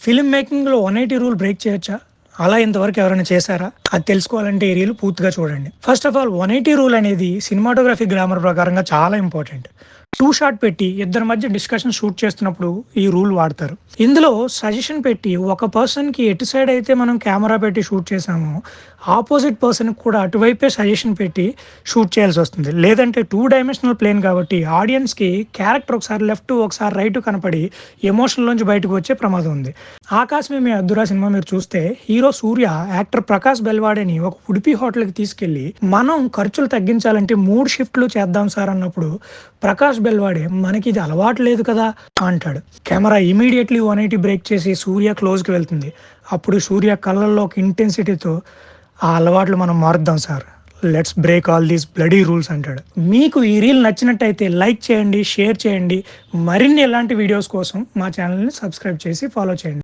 Film మేకింగ్‌లో 180 rule break చేయొచ్చా? అలా ఇంతవరకు ఎవరైనా చేశారా? అది తెలుసుకోవాలంటే ఈ రీల్ పూర్తిగా చూడండి. ఫస్ట్ ఆఫ్ ఆల్ 180 రూల్ అనేది సినిమాటోగ్రఫీ గ్రామర్ ప్రకారంగా చాలా ఇంపార్టెంట్. 2 షాట్ పెట్టి ఇద్దరి మధ్య డిస్కషన్ షూట్ చేస్తున్నప్పుడు ఈ రూల్ వాడతారు. ఇందులో సజెషన్ పెట్టి ఒక పర్సన్‌కి ఎటు సైడ్ అయితే మనం కెమెరా పెట్టి షూట్ చేసామో, ఆపోజిట్ పర్సన్‌కి కూడా అటువైపే సజెషన్ పెట్టి షూట్ చేయాల్సొస్తుంది. లేదంటే 2 డైమెన్షనల్ ప్లేన్ కాబట్టి ఆడియన్స్‌కి క్యారెక్టర్ ఒకసారి లెఫ్ట్, ఒకసారి రైట్ కనపడి ఎమోషన్‌లోంచి బయటకు వచ్చే ప్రమాదం ఉంది. 'ఆకాశమే మీ అద్దురా' సినిమా మీరు చూస్తే హీరో సూర్య యాక్టర్ ప్రకాష్ బెల్వాడేని ఒక ఉడిపి హోటల్‌కి తీసుకెళ్ళి, మనం ఖర్చులు తగ్గించాలంటే 3 షిఫ్ట్‌లు చేద్దాం సార్ అన్నప్పుడు, ప్రకాష్ బెల్వాడే మనకిది అలవాటు లేదు కదా అంటాడు. కెమెరా ఇమ్మీడియేట్‌లీ 180 బ్రేక్ చేసి సూర్య క్లోజ్‌కి వెళ్తుంది. అప్పుడు సూర్య కళ్ళల్లో ఒక ఇంటెన్సిటీతో ఆ అలవాట్లు మనం మారుద్దాం sir. Let's break all these bloody rules అంటాడు. మీకు ఈ రీల్ నచ్చినట్టయితే లైక్ చేయండి, షేర్ చేయండి. మరిన్ని ఇలాంటి వీడియోస్ కోసం మా ఛానల్‌ని సబ్స్క్రైబ్ చేసి ఫాలో చేయండి.